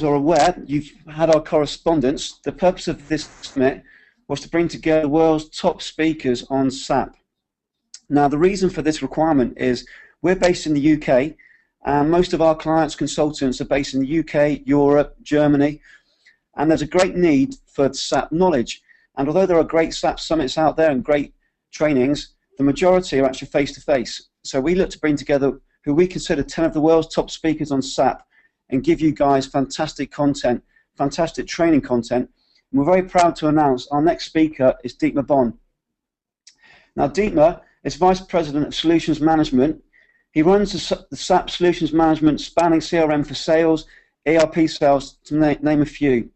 are aware, you've had our correspondence. The purpose of this summit was to bring together the world's top speakers on SAP. Now, the reason for this requirement is we're based in the UK, and most of our clients, consultants, are based in the UK, Europe, Germany, and there's a great need for SAP knowledge. And although there are great SAP summits out there and great trainings, the majority are actually face-to-face. So we look to bring together who we consider 10 of the world's top speakers on SAP and give you guys fantastic content, fantastic training content. And we're very proud to announce our next speaker is Dietmar Bond. Now, Dietmar is Vice President of Solutions Management. He runs the SAP Solutions Management spanning CRM for sales, ERP sales, to name a few.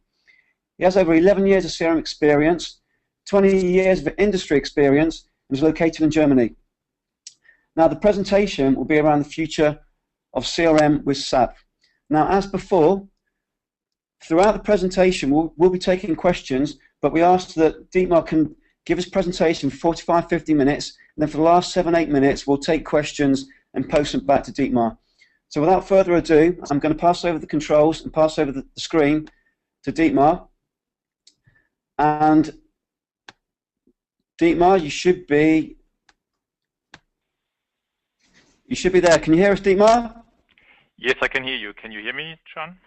He has over 11 years of CRM experience, 20 years of industry experience, and is located in Germany. Now, the presentation will be around the future of CRM with SAP. Now, as before, throughout the presentation, we'll be taking questions, but we ask that Dietmar can give his presentation for 45-50 minutes, and then for the last 7-8 minutes, we'll take questions and post them back to Dietmar. So without further ado, I'm going to pass over the controls and pass over the screen to Dietmar. And Dietmar, you should be there. Can you hear us, Dietmar? Yes, I can hear you. Can you hear me, John?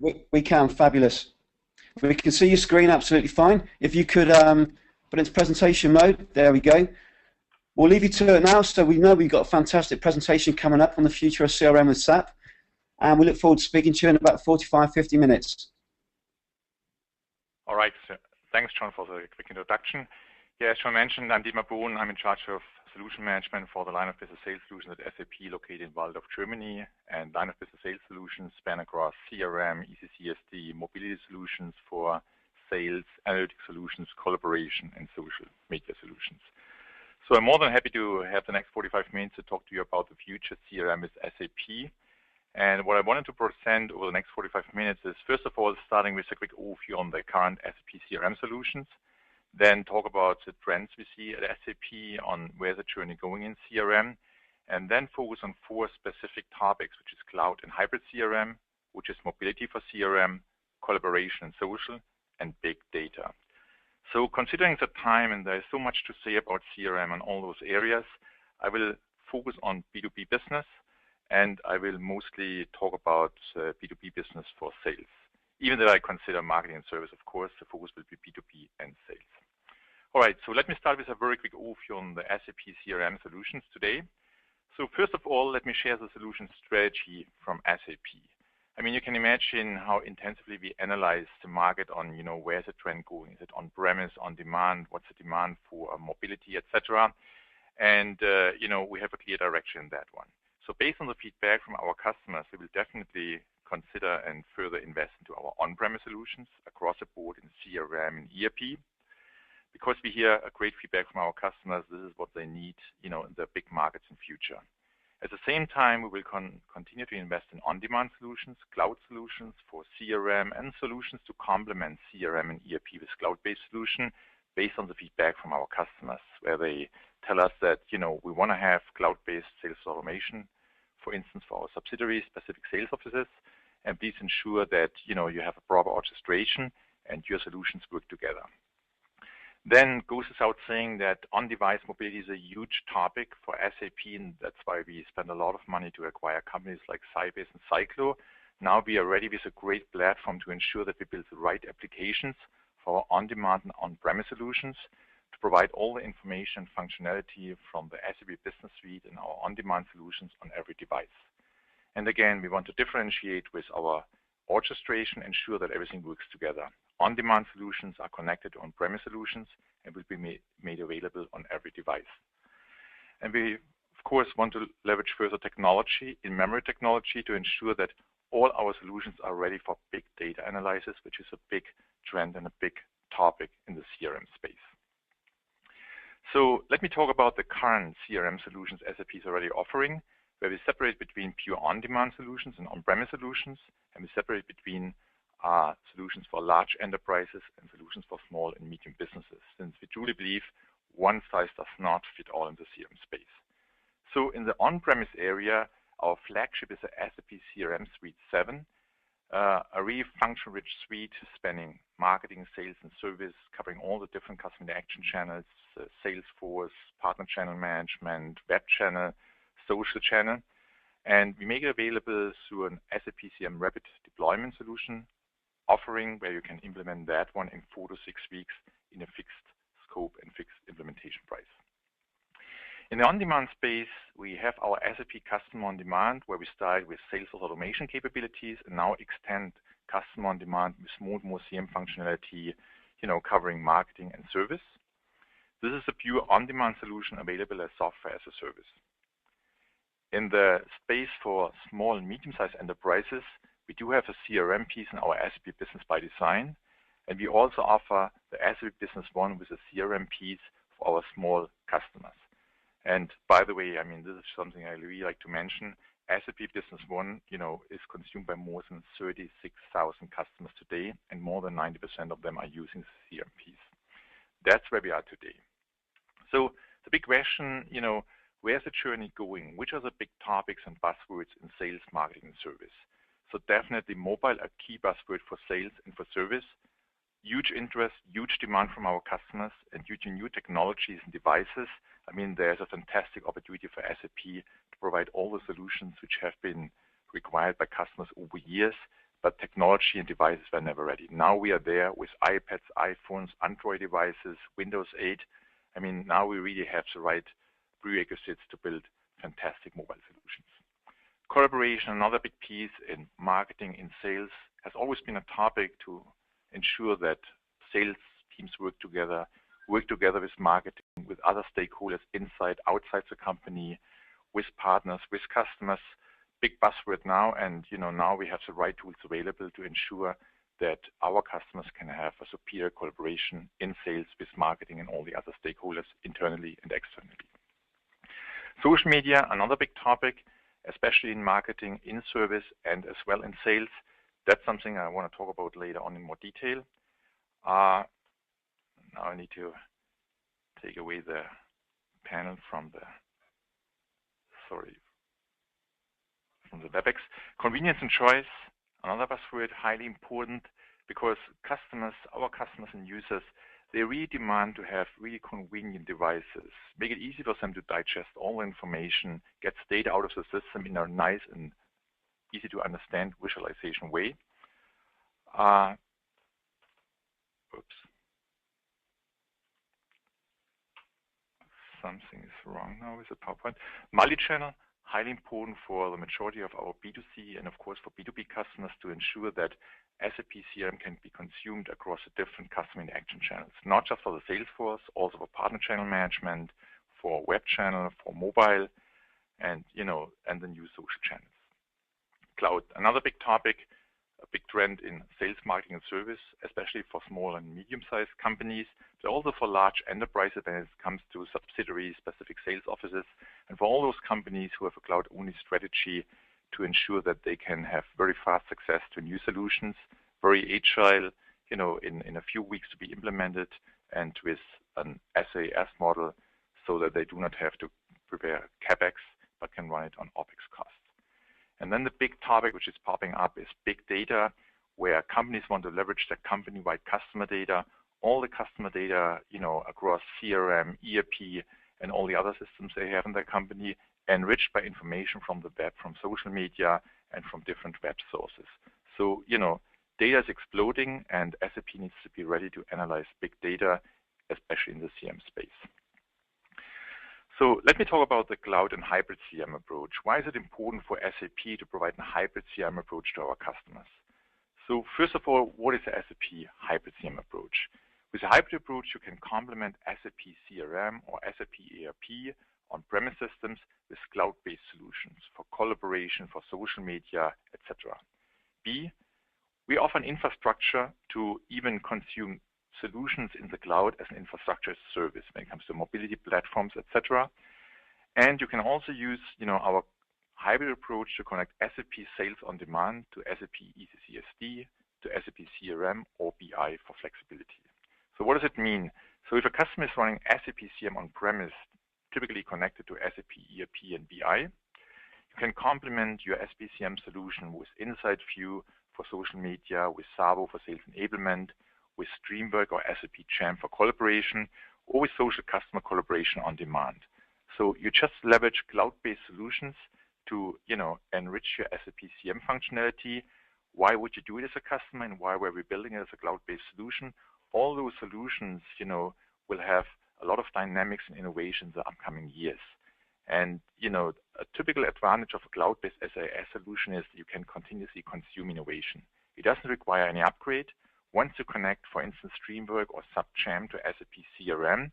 We can. Fabulous. We can see your screen absolutely fine. If you could put it into presentation mode, there we go. We'll leave you to it now, so we know we've got a fantastic presentation coming up on the future of CRM with SAP, and we look forward to speaking to you in about 45-50 minutes. All right. So thanks, John, for the quick introduction. Yeah, as John mentioned, I'm Dietmar Bohn. I'm in charge of solution management for the line of business sales solutions at SAP, located in Waldorf, Germany. And line of business sales solutions span across CRM, ECC/SD, mobility solutions for sales, analytic solutions, collaboration, and social media solutions. So I'm more than happy to have the next 45 minutes to talk to you about the future CRM with SAP. And what I wanted to present over the next 45 minutes is, first of all, starting with a quick overview on the current SAP CRM solutions, then talk about the trends we see at SAP on where the journey going in CRM, and then focus on 4 specific topics, which is cloud and hybrid CRM, which is mobility for CRM, collaboration and social, and big data. So considering the time, and there's so much to say about CRM and all those areas, I will focus on B2B business, and I will mostly talk about B2B business for sales. Even though I consider marketing and service, of course, the focus will be B2B and sales. All right, so let me start with a very quick overview on the SAP CRM solutions today. So first of all, let me share the solution strategy from SAP. I mean, you can imagine how intensively we analyze the market on, where's the trend going? Is it on-premise, on demand? What's the demand for mobility, etc.? And, we have a clear direction in that one. So based on the feedback from our customers, we will definitely consider and further invest into our on-premise solutions across the board in CRM and ERP. Because we hear a great feedback from our customers, this is what they need, in the big markets in future. At the same time, we will continue to invest in on-demand solutions, cloud solutions for CRM, and solutions to complement CRM and ERP with cloud-based solution based on the feedback from our customers, where they tell us that, we want to have cloud-based sales automation, for instance, for our subsidiaries, specific sales offices, and please ensure that, you have a proper orchestration and your solutions work together. Then goes without saying that on-device mobility is a huge topic for SAP, and that's why we spend a lot of money to acquire companies like Sybase and Cyclo. Now we are ready with a great platform to ensure that we build the right applications for our on-demand and on-premise solutions to provide all the information and functionality from the SAP Business Suite and our on-demand solutions on every device. And again, we want to differentiate with our orchestration, ensure that everything works together. On-demand solutions are connected to on-premise solutions and will be made available on every device. And we, of course, want to leverage further technology, in-memory technology, to ensure that all our solutions are ready for big data analysis, which is a big trend and a big topic in the CRM space. So let me talk about the current CRM solutions SAP is already offering, where we separate between pure on-demand solutions and on-premise solutions, and we separate between solutions for large enterprises and solutions for small and medium businesses, since we truly believe one size does not fit all in the CRM space. So in the on-premise area, our flagship is the SAP CRM Suite 7, a really function-rich suite spanning marketing, sales, and service, covering all the different customer interaction channels, Salesforce, partner channel management, web channel, social channel. And we make it available through an SAP CRM rapid deployment solution offering where you can implement that one in 4 to 6 weeks in a fixed scope and fixed implementation price. In the on-demand space, we have our SAP Customer On-Demand, where we start with sales automation capabilities and now extend Customer On-Demand with more and more CRM functionality, covering marketing and service. This is a pure on-demand solution available as software as a service. In the space for small and medium-sized enterprises, we do have a CRM piece in our SAP Business by Design, and we also offer the SAP Business One with a CRM piece for our small customers. And by the way, this is something I really like to mention. SAP Business One, is consumed by more than 36,000 customers today, and more than 90% of them are using the CRM piece. That's where we are today. So the big question, where's the journey going? Which are the big topics and buzzwords in sales, marketing, and service? So definitely mobile, a key buzzword for sales and for service. Huge interest, huge demand from our customers, and due to new technologies and devices, there's a fantastic opportunity for SAP to provide all the solutions which have been required by customers over years, but technology and devices were never ready. Now we are there with iPads, iPhones, Android devices, Windows 8. Now we really have the right prerequisites to build fantastic mobile solutions. Collaboration, another big piece in marketing, in sales, has always been a topic to ensure that sales teams work together with marketing, with other stakeholders inside, outside the company, with partners, with customers. Big buzzword now, and now we have the right tools available to ensure that our customers can have a superior collaboration in sales with marketing and all the other stakeholders internally and externally. Social media, another big topic, especially in marketing, in service, and as well in sales. That's something I want to talk about later on in more detail. Now I need to take away the panel from the WebEx. Convenience and choice, another buzzword, highly important, because our customers and users, they really demand to have really convenient devices. Make it easy for them to digest all information, get data out of the system in a nice and easy to understand visualization way. Something is wrong now with the PowerPoint. Multi-channel, highly important for the majority of our B2C and of course for B2B customers to ensure that SAP CRM can be consumed across the different customer interaction channels, not just for the Salesforce, also for partner channel management, for web channel, for mobile, and and the new social channels. Cloud, another big topic, a big trend in sales, marketing, and service, especially for small and medium-sized companies, but also for large enterprises when it comes to subsidiary specific sales offices, and for all those companies who have a cloud-only strategy to ensure that they can have very fast access to new solutions, very agile, in a few weeks to be implemented, and with an SaaS model so that they do not have to prepare CapEx, but can run it on OpEx costs. And then the big topic which is popping up is big data, where companies want to leverage their company-wide customer data, all the customer data, across CRM, ERP, and all the other systems they have in their company, enriched by information from the web, from social media, and from different web sources. So, data is exploding, and SAP needs to be ready to analyze big data, especially in the CRM space. So let me talk about the cloud and hybrid CRM approach. Why is it important for SAP to provide a hybrid CRM approach to our customers? So first of all, what is the SAP hybrid CRM approach? With a hybrid approach, you can complement SAP CRM or SAP ERP on-premise systems with cloud-based solutions for collaboration, for social media, etc. B, we offer an infrastructure to even consume solutions in the cloud as an infrastructure as a service when it comes to mobility platforms, etc. And you can also use, our hybrid approach to connect SAP Sales on Demand to SAP ECC/SD, to SAP CRM or BI for flexibility. So what does it mean? So if a customer is running SAP CRM on-premise, typically connected to SAP ERP and BI, you can complement your SAP CRM solution with Insight View for social media, with Sabo for sales enablement, with Streamwork or SAP Jam for collaboration, or with social customer collaboration on demand. So you just leverage cloud-based solutions to, enrich your SAP CRM functionality. Why would you do it as a customer, and why were we building it as a cloud-based solution? All those solutions, will have a lot of dynamics and innovations in the upcoming years. And, a typical advantage of a cloud-based SAS solution is you can continuously consume innovation. It doesn't require any upgrade. Once you connect, for instance, Streamwork or SAP Jam to SAP CRM,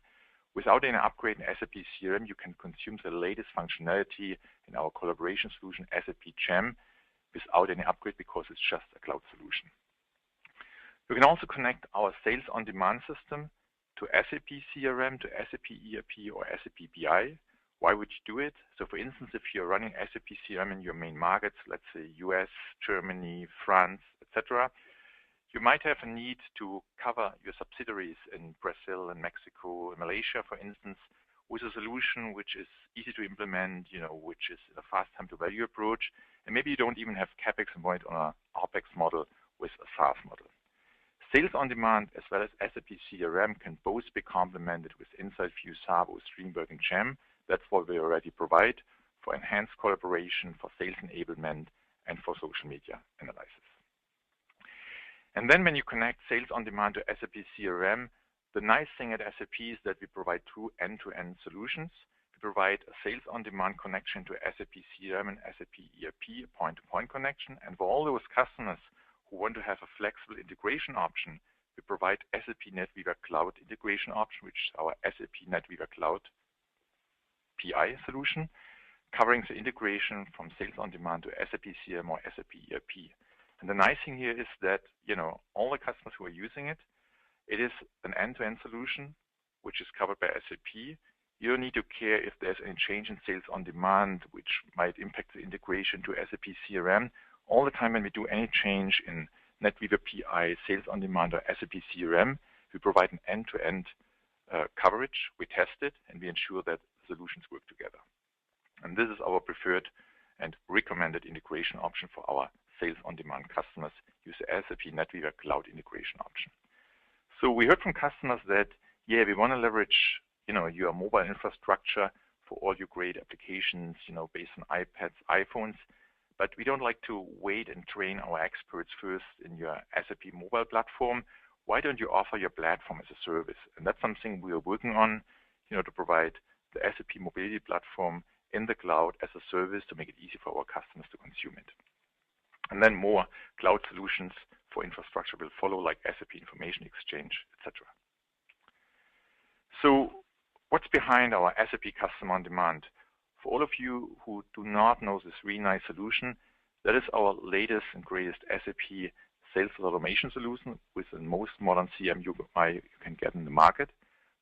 without any upgrade in SAP CRM, you can consume the latest functionality in our collaboration solution, SAP Jam, without any upgrade because it's just a cloud solution. You can also connect our sales on-demand system to SAP CRM, to SAP ERP, or SAP BI. Why would you do it? So for instance, if you're running SAP CRM in your main markets, let's say US, Germany, France, etc., you might have a need to cover your subsidiaries in Brazil and Mexico and Malaysia, for instance, with a solution which is easy to implement, which is a fast time to value approach. And maybe you don't even have CapEx involved on an OpEx model with a SaaS model. Sales on demand as well as SAP CRM can both be complemented with Inside View, Sabo, Streamwork, and Jam. That's what we already provide for enhanced collaboration, for sales enablement, and for social media analysis. And then when you connect sales on demand to SAP CRM, the nice thing at SAP is that we provide two end-to-end solutions. We provide a sales on demand connection to SAP CRM and SAP ERP, a point-to-point connection. And for all those customers who want to have a flexible integration option, we provide SAP NetWeaver Cloud integration option, which is our SAP NetWeaver Cloud PI solution, covering the integration from sales on demand to SAP CRM or SAP ERP. And the nice thing here is that, all the customers who are using it, it is an end-to-end solution, which is covered by SAP. You don't need to care if there's any change in sales on demand, which might impact the integration to SAP CRM. All the time when we do any change in NetWeaver PI, sales on demand, or SAP CRM, we provide an end-to-end coverage. We test it, and we ensure that solutions work together. And this is our preferred and recommended integration option for our sales on demand customers. Use the SAP NetWeaver Cloud integration option. So we heard from customers that, we want to leverage, your mobile infrastructure for all your great applications, based on iPads, iPhones, but we don't like to wait and train our experts first in your SAP mobile platform. Why don't you offer your platform as a service? And that's something we are working on, to provide the SAP mobility platform in the cloud as a service to make it easy for our customers to consume it. And then more cloud solutions for infrastructure will follow, like SAP Information Exchange, etc. So what's behind our SAP Customer on Demand? For all of you who do not know this really nice solution, that is our latest and greatest SAP sales automation solution with the most modern CRM you can get in the market,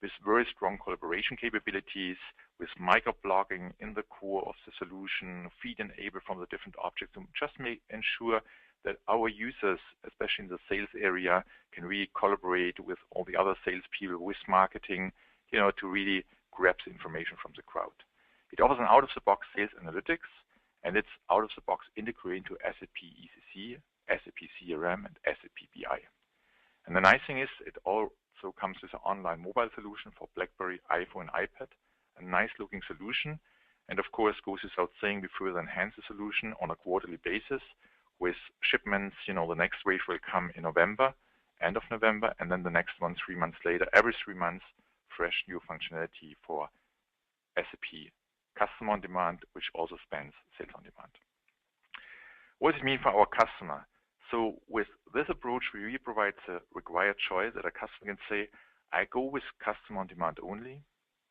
with very strong collaboration capabilities, with micro-blogging in the core of the solution, feed enabled from the different objects, and just ensure that our users, especially in the sales area, can really collaborate with all the other salespeople, with marketing, to really grab the information from the crowd. It offers an out-of-the-box sales analytics, and it's out-of-the-box integrated into SAP ECC, SAP CRM, and SAP BI. And the nice thing is it also comes with an online mobile solution for BlackBerry, iPhone, and iPad, a nice-looking solution. And of course, goes without saying, we further enhance the solution on a quarterly basis with shipments. The next wave will come in November, end of November, and then the next one 3 months later. Every 3 months, fresh new functionality for SAP Customer on Demand, which also spans sales on demand. What does it mean for our customer? So with this approach, we really provide the required choice that a customer can say, I go with Customer on Demand only.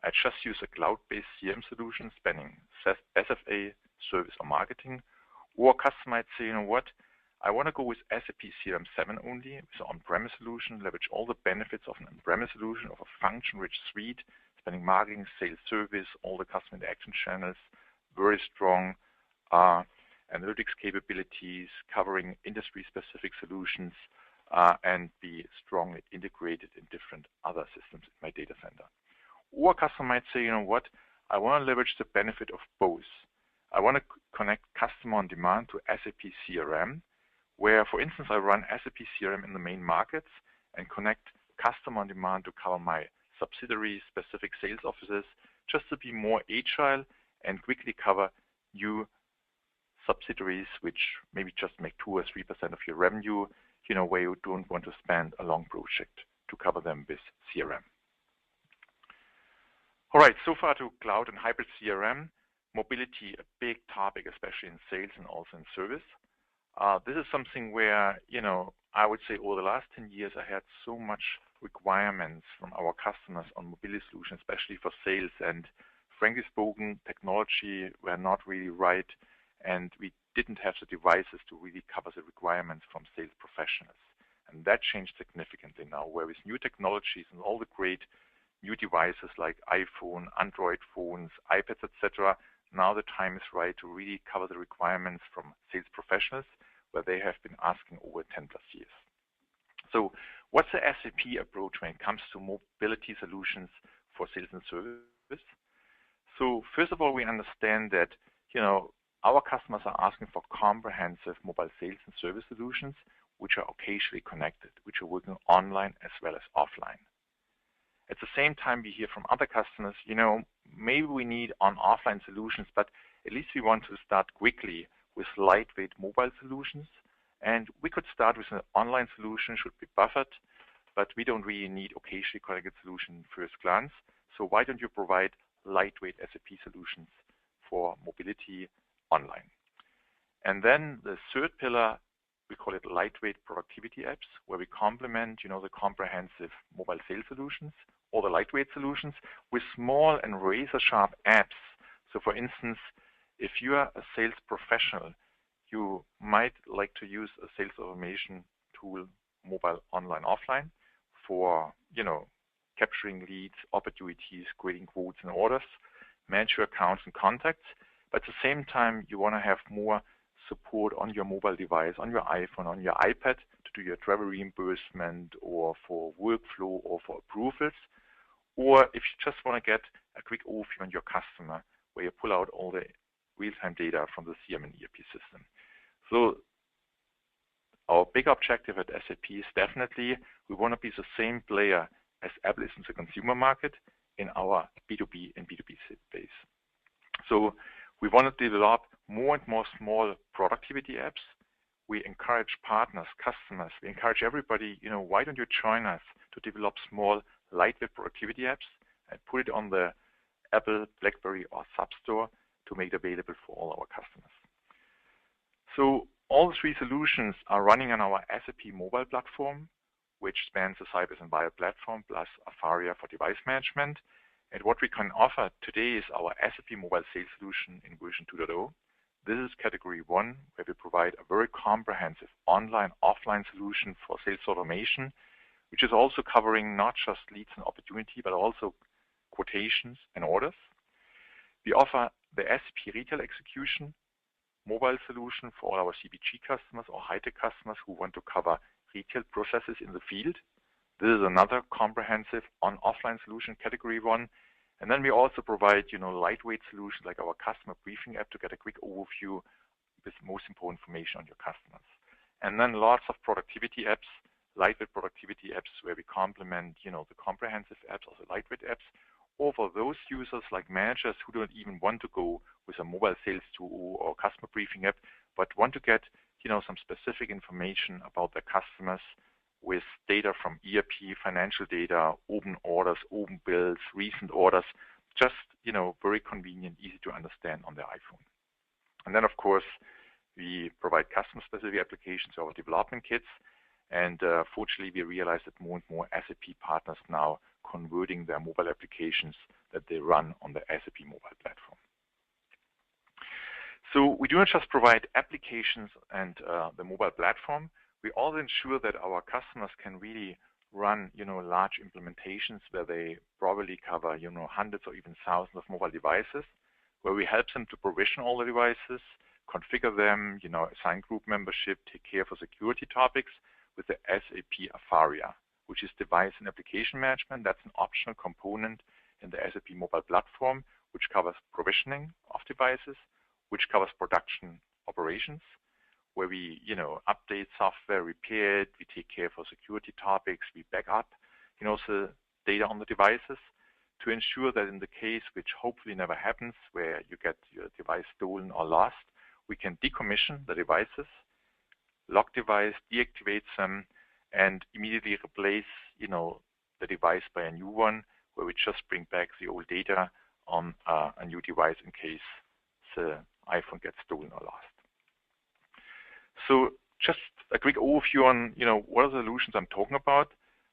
I just use a cloud-based CRM solution spanning SFA, service, or marketing. Or a customer might say, I want to go with SAP CRM 7 only, with an on-premise solution, leverage all the benefits of an on-premise solution, of a function-rich suite, spanning marketing, sales, service, all the customer interaction channels, very strong analytics capabilities, covering industry-specific solutions, and be strongly integrated in different other systems in my data center. Or a customer might say, I want to leverage the benefit of both. I want to connect Customer on Demand to SAP CRM, where, for instance, I run SAP CRM in the main markets and connect customer on demand to cover my subsidiary specific sales offices, just to be more agile and quickly cover new subsidiaries which maybe just make 2 or 3% of your revenue, where you don't want to spend a long project to cover them with CRM. All right, so far to cloud and hybrid CRM. Mobility, a big topic, especially in sales and also in service. This is something where, I would say over the last 10 years, I had so much requirements from our customers on mobility solutions, especially for sales. And frankly spoken, technology were not really right, and we didn't have the devices to really cover the requirements from sales professionals. And that changed significantly now, where with new technologies and all the great new devices like iPhone, Android phones, iPads, etc., now the time is right to really cover the requirements from sales professionals, where they have been asking over 10+ years. So what's the SAP approach when it comes to mobility solutions for sales and service? So first of all, we understand that, our customers are asking for comprehensive mobile sales and service solutions, which are occasionally connected, which are working online as well as offline. At the same time, we hear from other customers, maybe we need on-offline solutions, but at least we want to start quickly with lightweight mobile solutions. And we could start with an online solution, should be buffered, but we don't really need occasionally connected solution first glance. So why don't you provide lightweight SAP solutions for mobility online? And then the third pillar, we call it lightweight productivity apps, where we complement, the comprehensive mobile sales solutions or the lightweight solutions with small and razor-sharp apps. So for instance, if you are a sales professional, you might like to use a sales automation tool, mobile, online, offline, for, capturing leads, opportunities, creating quotes and orders, manage your accounts and contacts. But at the same time, you want to have more support on your mobile device, on your iPhone, on your iPad, to do your travel reimbursement or for workflow or for approvals. Or if you just want to get a quick overview on your customer, where you pull out all the real-time data from the CRM and ERP system. So our big objective at SAP is definitely we want to be the same player as Apple is in the consumer market in our B2B and B2B space. So we want to develop more and more small productivity apps. We encourage partners, customers, we encourage everybody, why don't you join us to develop small, lightweight productivity apps and put it on the Apple, BlackBerry, or SAP store to make it available for all our customers. So all three solutions are running on our SAP mobile platform, which spans the Sybase and Wire platform, plus Afaria for device management. And what we can offer today is our SAP mobile sales solution in version 2.0. This is category 1, where we provide a very comprehensive online, offline solution for sales automation, which is also covering not just leads and opportunity, but also quotations and orders. We offer the SAP retail execution mobile solution for all our CPG customers or high-tech customers who want to cover retail processes in the field. This is another comprehensive on-offline solution, category 1. And then we also provide, lightweight solutions like our customer briefing app to get a quick overview with most important information on your customers. And then lots of productivity apps, lightweight productivity apps where we complement, the comprehensive apps or the lightweight apps, or for those users like managers who don't even want to go with a mobile sales tool or customer briefing app, but want to get, some specific information about their customers with data from ERP, financial data, open orders, open bills, recent orders, just, very convenient, easy to understand on their iPhone. And then, of course, we provide customer-specific applications, our development kits. And fortunately, we realize that more and more SAP partners now converting their mobile applications that they run on the SAP mobile platform. So we do not just provide applications and the mobile platform. We also ensure that our customers can really run, large implementations where they probably cover, hundreds or even thousands of mobile devices, where we help them to provision all the devices, configure them, assign group membership, take care for security topics with the SAP Afaria, which is device and application management. That's an optional component in the SAP mobile platform, which covers provisioning of devices, which covers production operations, where we, update software, repair it, we take care for security topics, we back up, the data on the devices to ensure that in the case, which hopefully never happens, where you get your device stolen or lost, we can decommission the devices, lock device, deactivate them, and immediately replace, the device by a new one, where we just bring back the old data on a new device in case the iPhone gets stolen or lost. So just a quick overview on, what are the solutions I'm talking about.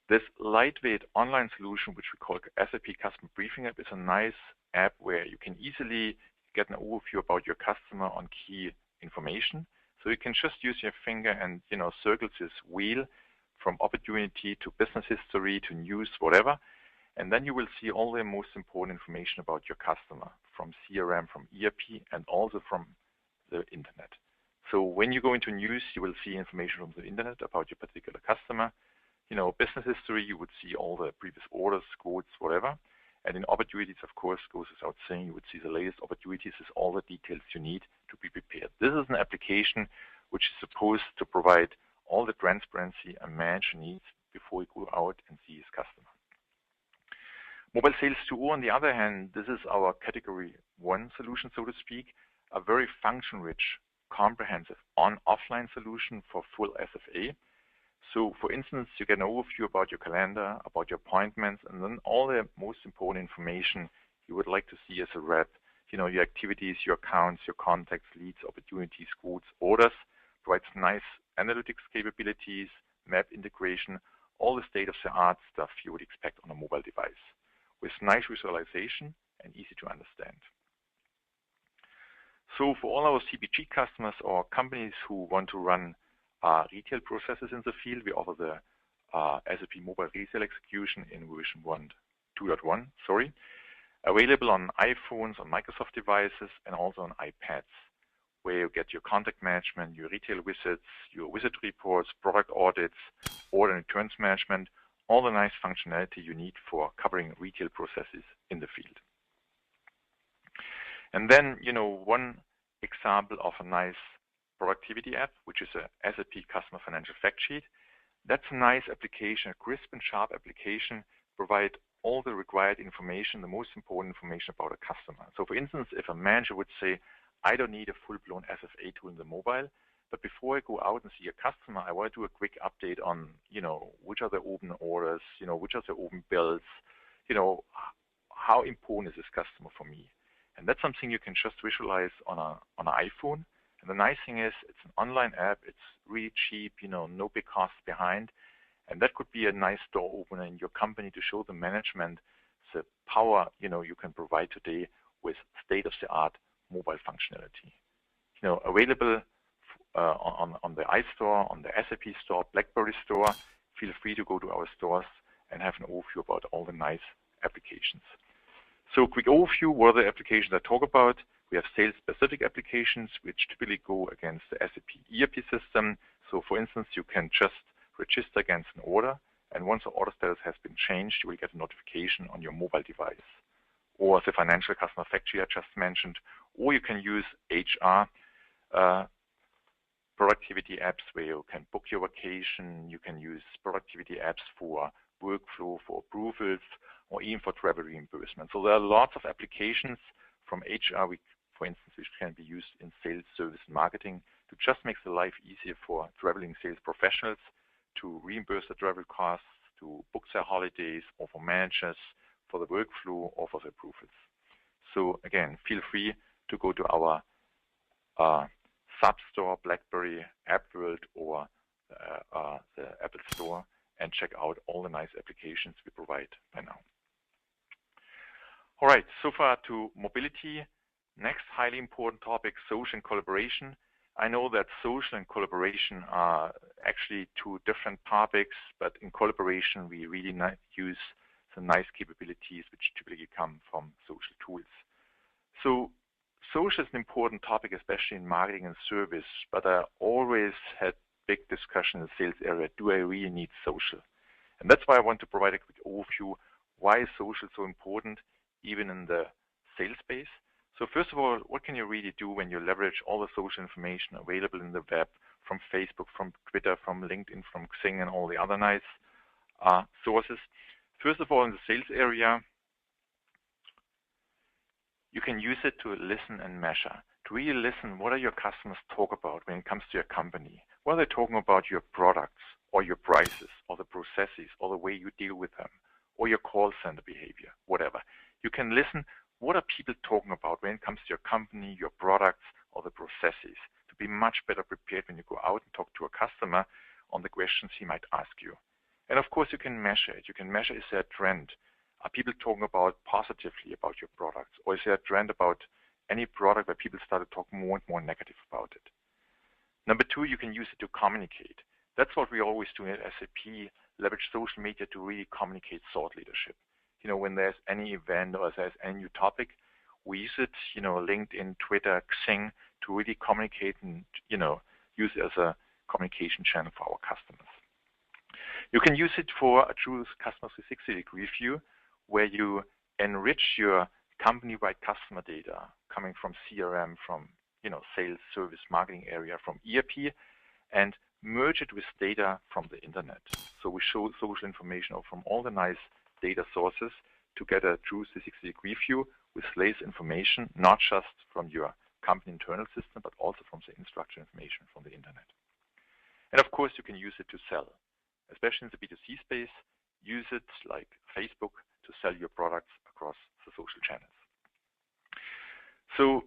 This lightweight online solution, which we call SAP Customer Briefing App, is a nice app where you can easily get an overview about your customer on key information. So you can just use your finger and, circle this wheel from opportunity to business history to news, whatever. And then you will see all the most important information about your customer from CRM, from ERP, and also from the internet. So when you go into news, you will see information from the internet about your particular customer. Business history, you would see all the previous orders, quotes, whatever. And in opportunities, of course, goes without saying, you would see the latest opportunities is all the details you need to be prepared. This is an application which is supposed to provide all the transparency a manager needs before he go out and see his customer. Mobile Sales 2.0, on the other hand, this is our category 1 solution, so to speak, a very function-rich, comprehensive on-offline solution for full SFA. So, for instance, you get an overview about your calendar, about your appointments, and then all the most important information you would like to see as a rep, your activities, your accounts, your contacts, leads, opportunities, quotes, orders, provides nice analytics capabilities, map integration, all the state-of-the-art stuff you would expect on a mobile device, with nice visualization and easy to understand. So for all our CPG customers or companies who want to run retail processes in the field, we offer the SAP Mobile Retail Execution in version 2.1, available on iPhones, on Microsoft devices, and also on iPads, where you get your contact management, your retail visits, your visit reports, product audits, order and returns management, all the nice functionality you need for covering retail processes in the field. And then, one example of a nice productivity app, which is a SAP Customer Financial Fact Sheet. That's a nice application, a crisp and sharp application, provide all the required information, the most important information about a customer. So for instance, if a manager would say, I don't need a full-blown SFA tool in the mobile, but before I go out and see a customer, I want to do a quick update on, which are the open orders, which are the open bills, how important is this customer for me? And that's something you can just visualize on an iPhone. And the nice thing is it's an online app. It's really cheap, no big costs behind. And that could be a nice door opener in your company to show the management the power, you can provide today with state-of-the-art mobile functionality. Available on the iStore, on the SAP Store, BlackBerry Store. Feel free to go to our stores and have an overview about all the nice applications. So quick overview, what are the applications I talk about? We have sales-specific applications, which typically go against the SAP ERP system. So for instance, you can just register against an order, and once the order status has been changed, you will get a notification on your mobile device. Or the financial customer fact sheet I just mentioned, or you can use HR productivity apps where you can book your vacation, you can use productivity apps for workflow, for approvals, or even for travel reimbursement. So there are lots of applications from HR, for instance, which can be used in sales, service, and marketing to just make the life easier for traveling sales professionals to reimburse the travel costs, to book their holidays, or for managers, for the workflow, or for the approvals. So again, feel free to go to our SAP Store, BlackBerry, App World, or the Apple Store and check out all the nice applications we provide by now. All right, so far to mobility. Next highly important topic, social and collaboration. I know that social and collaboration are actually two different topics, but in collaboration we really use some nice capabilities which typically come from social tools. So social is an important topic, especially in marketing and service, but I always had big discussion in the sales area, do I really need social? And that's why I want to provide a quick overview, why is social so important, even in the sales space. So first of all, what can you really do when you leverage all the social information available in the web from Facebook, from Twitter, from LinkedIn, from Xing, and all the other nice sources. First of all, in the sales area, you can use it to listen and measure. To really listen, what are your customers talk about when it comes to your company? What are they talking about your products, or your prices, or the processes, or the way you deal with them, or your call center behavior, whatever. You can listen, what are people talking about when it comes to your company, your products, or the processes, to be much better prepared when you go out and talk to a customer on the questions he might ask you. And of course, you can measure it. You can measure, is there a trend? Are people talking about positively about your products? Or is there a trend about any product where people started talking more and more negative about it? Number two, you can use it to communicate. That's what we always do at SAP, leverage social media to really communicate thought leadership. When there's any event or there's any new topic, we use it, LinkedIn, Twitter, Xing, to really communicate and, use it as a communication channel for our customers. You can use it for a true customer 360-degree view, where you enrich your company-wide customer data coming from CRM, from sales, service, marketing area, from ERP, and merge it with data from the internet. So we show social information from all the nice data sources to get a true 360-degree view with latest information, not just from your company internal system, but also from the infrastructure information from the internet. And of course, you can use it to sell, especially in the B2C space. Use it like Facebook to sell your products across the social channels. So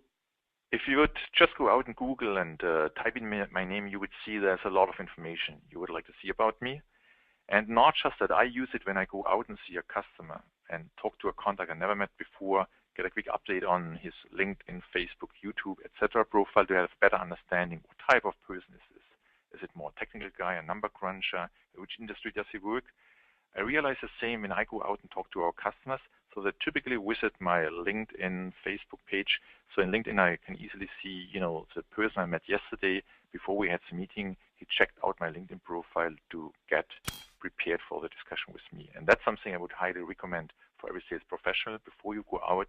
if you would just go out and Google and type in my name, you would see there's a lot of information you would like to see about me. And not just that, I use it when I go out and see a customer and talk to a contact I never met before, get a quick update on his LinkedIn, Facebook, YouTube, etc. profile to have a better understanding what type of person is this. Is it more technical guy, a number cruncher, which industry does he work? I realize the same when I go out and talk to our customers. So they typically visit my LinkedIn, Facebook page. So in LinkedIn, I can easily see, the person I met yesterday before we had the meeting. He checked out my LinkedIn profile to get prepared for the discussion with me. And that's something I would highly recommend for every sales professional before you go out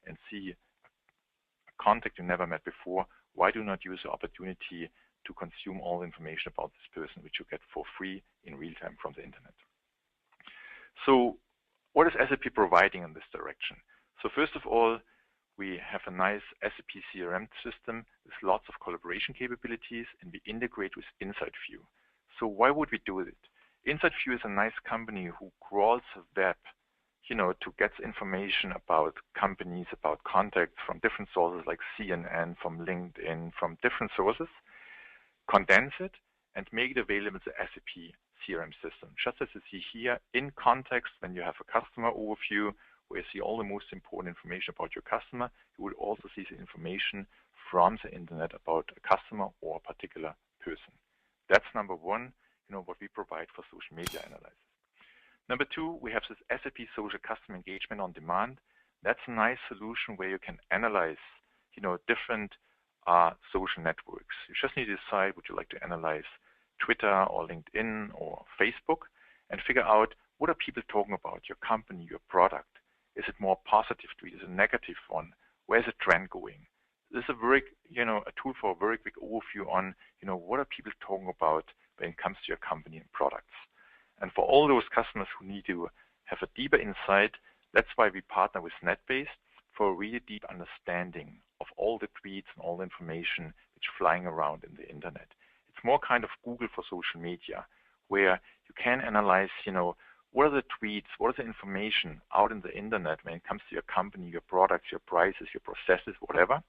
and see a contact you never met before. Why do not use the opportunity to consume all the information about this person, which you get for free in real time from the internet? So what is SAP providing in this direction? So first of all, we have a nice SAP CRM system with lots of collaboration capabilities, and we integrate with Inside View. So why would we do it? Inside View is a nice company who crawls the web, to get information about companies, about contacts from different sources like CNN, from LinkedIn, from different sources, condense it, and make it available in the SAP CRM system. Just as you see here, in context, when you have a customer overview, where you see all the most important information about your customer, you will also see the information from the internet about a customer or a particular person. That's number one, what we provide for social media analysis. Number two, we have this SAP Social Customer Engagement on Demand. That's a nice solution where you can analyze, different social networks. You just need to decide, would you like to analyze Twitter or LinkedIn or Facebook, and figure out, what are people talking about your company, your product? Is it more positive tweet? Is it a negative one? Where's the trend going? This is a very, a tool for a very quick overview on, what are people talking about when it comes to your company and products. And for all those customers who need to have a deeper insight, that's why we partner with NetBase for a really deep understanding of all the tweets and all the information which is flying around in the internet. It's more kind of Google for social media, where you can analyze, what are the tweets, what is the information out in the internet when it comes to your company, your products, your prices, your processes, whatever.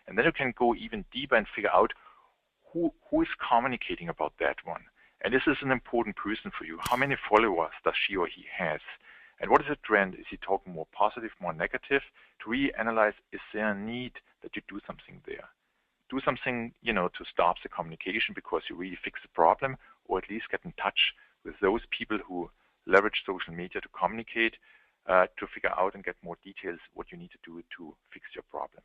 And then you can go even deeper and figure out who is communicating about that one. And this is an important person for you. How many followers does she or he has? And what is the trend? Is he talking more positive, more negative? To really analyze, is there a need that you do something there? Do something, to stop the communication because you really fix the problem, or at least get in touch with those people who leverage social media to communicate, to figure out and get more details what you need to do to fix your problem.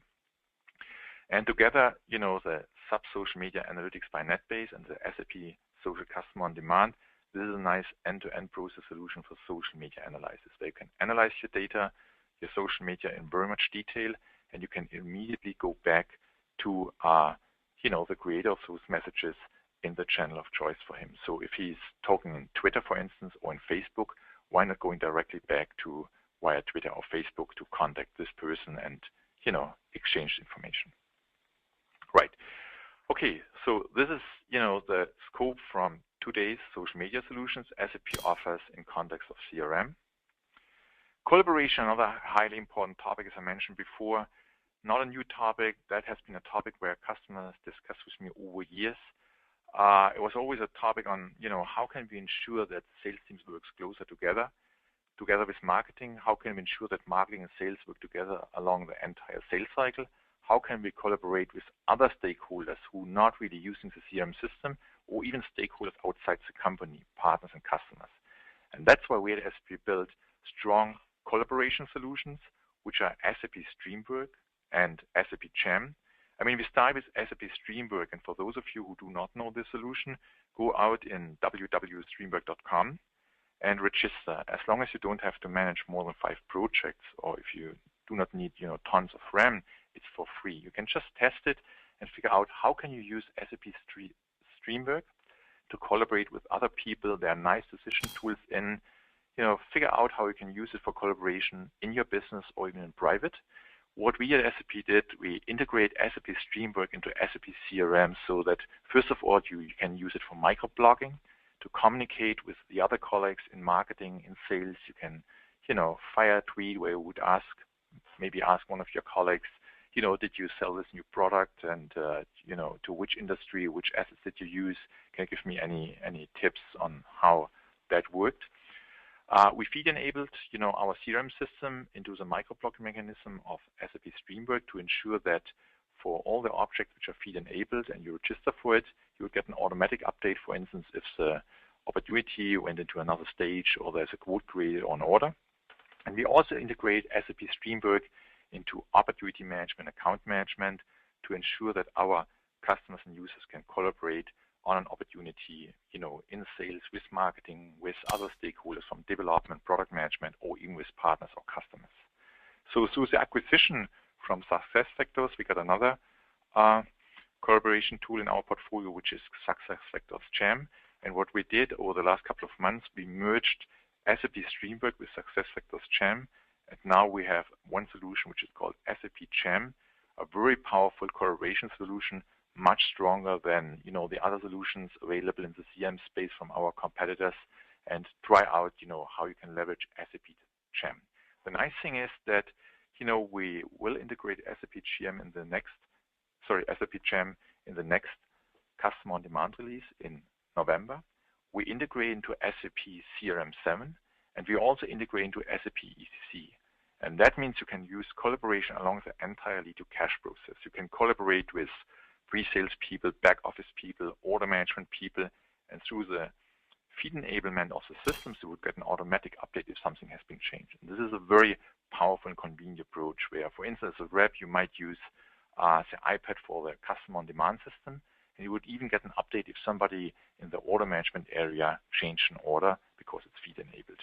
And together, the SAP Social Media Analytics by NetBase and the SAP Social Customer on Demand, this is a nice end-to-end process solution for social media analysis, where you can analyze your data, your social media in very much detail, and you can immediately go back to the creator of those messages in the channel of choice for him. So if he's talking in Twitter, for instance, or in Facebook, why not going directly back to via Twitter or Facebook to contact this person and, you know, exchange information. Right. Okay, so this is, you know, the scope from today's social media solutions SAP offers in context of CRM. Collaboration, another highly important topic, as I mentioned before, not a new topic. That has been a topic where customers discuss with me over years. It was always a topic on, you know, how can we ensure that sales teams work closer together with marketing? How can we ensure that marketing and sales work together along the entire sales cycle? How can we collaborate with other stakeholders who are not really using the CRM system, or even stakeholders outside the company, partners and customers? And that's why we at SAP built strong collaboration solutions, which are SAP Streamwork and SAP Jam. I mean, we start with SAP Streamwork, and for those of you who do not know this solution, go out in www.streamwork.com and register. As long as you don't have to manage more than 5 projects, or if you do not need, you know, tons of RAM, it's for free. You can just test it and figure out how can you use SAP Streamwork to collaborate with other people. There are nice decision tools in, you know, figure out how you can use it for collaboration in your business or even in private. What we at SAP did, we integrate SAP Streamwork into SAP CRM so that, first of all, you can use it for microblogging to communicate with the other colleagues in marketing, in sales. You can, you know, fire a tweet where you would maybe ask one of your colleagues, you know, did you sell this new product, and you know, to which industry, which assets did you use? Can you give me any tips on how that worked? We feed-enabled, you know, our CRM system into the microblogging mechanism of SAP Streamwork to ensure that for all the objects which are feed-enabled and you register for it, you would get an automatic update, for instance, if the opportunity went into another stage or there's a quote created on order. And we also integrate SAP Streamwork into opportunity management, account management, to ensure that our customers and users can collaborate on an opportunity, you know, in sales, with marketing, with other stakeholders from development, product management, or even with partners or customers. So through the acquisition from SuccessFactors, we got another collaboration tool in our portfolio, which is SuccessFactors Jam. And what we did over the last couple of months, we merged SAP Streamwork with SuccessFactors Jam, and now we have one solution which is called SAP Jam, a very powerful collaboration solution, much stronger than, you know, the other solutions available in the CRM space from our competitors, and try out, you know, how you can leverage SAP Jam. The nice thing is that, you know, we will integrate SAP Jam in the next Customer on Demand release in November. We integrate into SAP CRM 7, and we also integrate into SAP ECC. And that means you can use collaboration along the entire lead-to-cash process. You can collaborate with pre-sales people, back office people, order management people, and through the feed enablement of the systems, you would get an automatic update if something has been changed. And this is a very powerful and convenient approach where, for instance, as a rep, you might use the iPad for the Customer on Demand system, and you would even get an update if somebody in the order management area changed an order because it's feed enabled.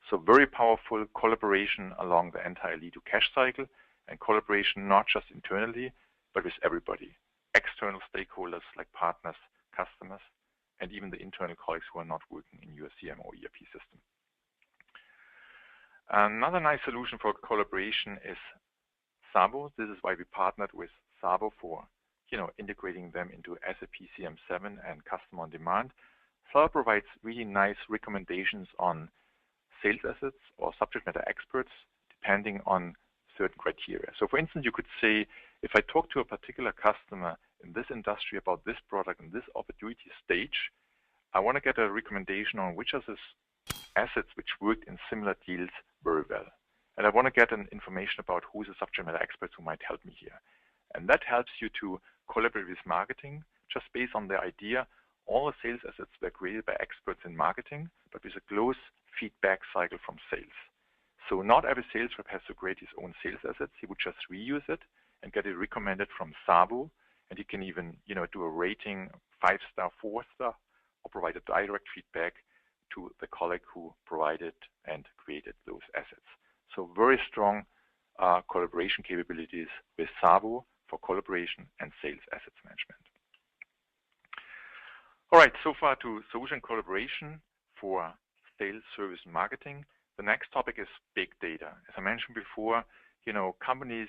So very powerful collaboration along the entire lead-to-cash cycle, and collaboration not just internally, but with everybody. External stakeholders like partners, customers, and even the internal colleagues who are not working in your CRM or ERP system. Another nice solution for collaboration is Sabo. This is why we partnered with Sabo for, you know, integrating them into SAP CRM 7 and Customer on Demand. Sabo provides really nice recommendations on sales assets or subject matter experts depending on certain criteria. So for instance, you could say, if I talk to a particular customer in this industry about this product and this opportunity stage, I want to get a recommendation on which of these assets which worked in similar deals very well. And I want to get an information about who is the subject matter experts who might help me here. And that helps you to collaborate with marketing just based on the idea all the sales assets were created by experts in marketing, but with a close feedback cycle from sales. So not every sales rep has to create his own sales assets. He would just reuse it and get it recommended from Sabo, and he can even, you know, do a rating 5-star, 4-star, or provide a direct feedback to the colleague who provided and created those assets. So very strong collaboration capabilities with Sabo for collaboration and sales assets management. right, so far to solution collaboration for sales, service, and marketing. The next topic is big data. As I mentioned before, companies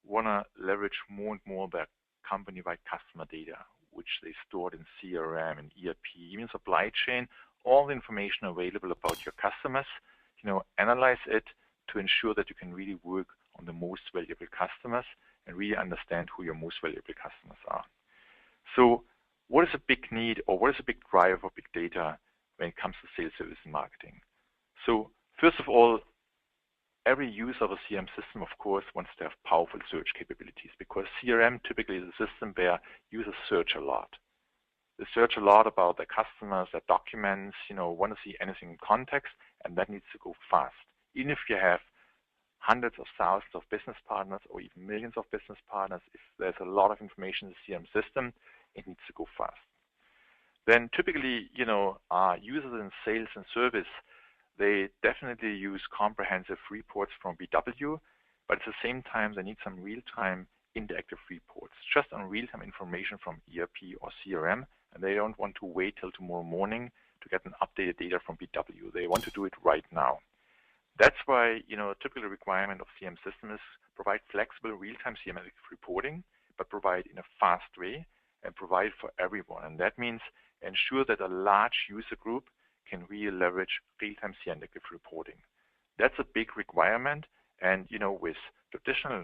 want to leverage more and more their company-wide customer data, which they stored in CRM and ERP, even supply chain, all the information available about your customers, analyze it to ensure that you can really work on the most valuable customers and really understand who your most valuable customers are. So what is a big need, or what is a big driver for big data when it comes to sales, service, and marketing? So first of all, every user of a CRM system, of course, wants to have powerful search capabilities, because CRM typically is a system where users search a lot. They search a lot about their customers, their documents, want to see anything in context, and that needs to go fast. Even if you have hundreds of thousands of business partners or even millions of business partners, if there's a lot of information in the CRM system, it needs to go fast. Then typically, users in sales and service, they definitely use comprehensive reports from BW, but at the same time, they need some real-time interactive reports, just on real-time information from ERP or CRM, and they don't want to wait till tomorrow morning to get an updated data from BW. They want to do it right now. That's why, a typical requirement of CRM system is provide flexible real-time CRM reporting, but provide in a fast way and provide for everyone. And that means ensure that a large user group can really leverage real-time CRM reporting. That's a big requirement, and with traditional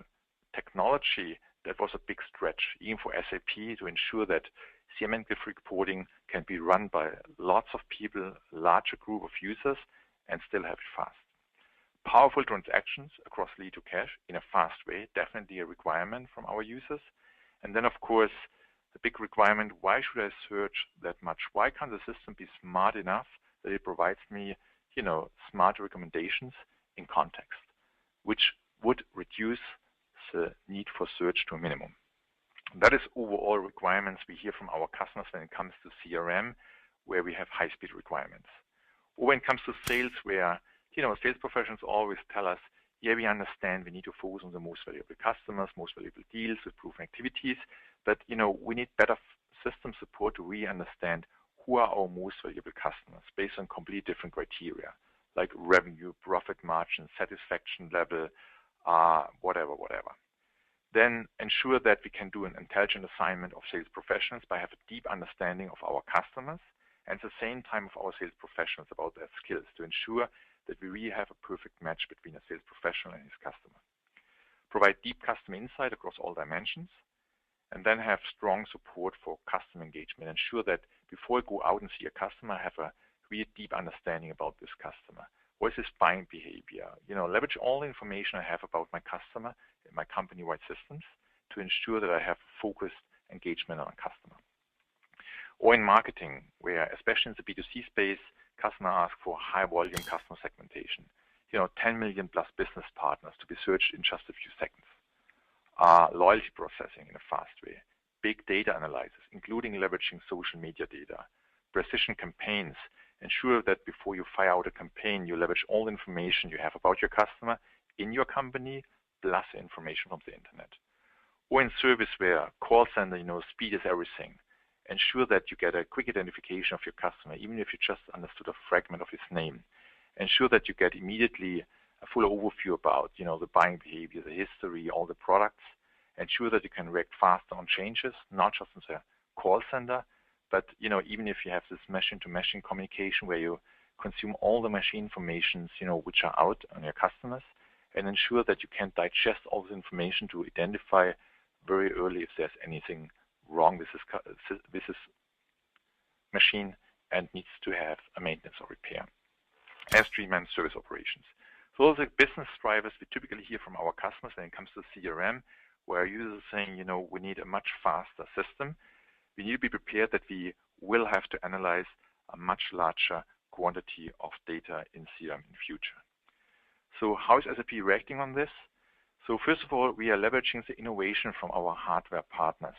technology, that was a big stretch, even for SAP, to ensure that CRM reporting can be run by lots of people, larger group of users, and still have it fast. Powerful transactions across lead to cash in a fast way, definitely a requirement from our users. And then, of course, the big requirement, why should I search that much? Why can't the system be smart enough that it provides me, smart recommendations in context, which would reduce the need for search to a minimum. That is overall requirements we hear from our customers when it comes to CRM, where we have high-speed requirements. Or when it comes to sales, where sales professionals always tell us, yeah, we understand we need to focus on the most valuable customers, most valuable deals with proven activities, but we need better system support to really understand who are our most valuable customers based on completely different criteria, like revenue, profit margin, satisfaction level, whatever. Then ensure that we can do an intelligent assignment of sales professionals by having a deep understanding of our customers, and at the same time of our sales professionals about their skills, to ensure that we really have a perfect match between a sales professional and his customer. Provide deep customer insight across all dimensions, and then have strong support for customer engagement. Ensure that before I go out and see a customer, I have a really deep understanding about this customer. What is his buying behavior? Leverage all the information I have about my customer in my company-wide systems to ensure that I have focused engagement on a customer. Or in marketing, where especially in the B2C space, customers ask for high-volume customer segmentation. 10 million plus business partners to be searched in just a few seconds. Loyalty processing in a fast way. Big data analysis, including leveraging social media data. Precision campaigns. Ensure that before you fire out a campaign, you leverage all the information you have about your customer in your company, plus information from the internet. Or in service, where call center, speed is everything. Ensure that you get a quick identification of your customer, even if you just understood a fragment of his name. Ensure that you get immediately a full overview about, the buying behavior, the history, all the products. Ensure that you can react faster on changes, not just in the call center, but, even if you have this machine-to-machine communication where you consume all the machine informations, which are out on your customers, and ensure that you can digest all this information to identify very early if there's anything wrong with this machine and needs to have a maintenance or repair. And streamline service operations. So those are business drivers we typically hear from our customers when it comes to CRM, where users are saying, we need a much faster system. We need to be prepared that we will have to analyze a much larger quantity of data in CRM in future. So how is SAP reacting on this? So first of all, we are leveraging the innovation from our hardware partners,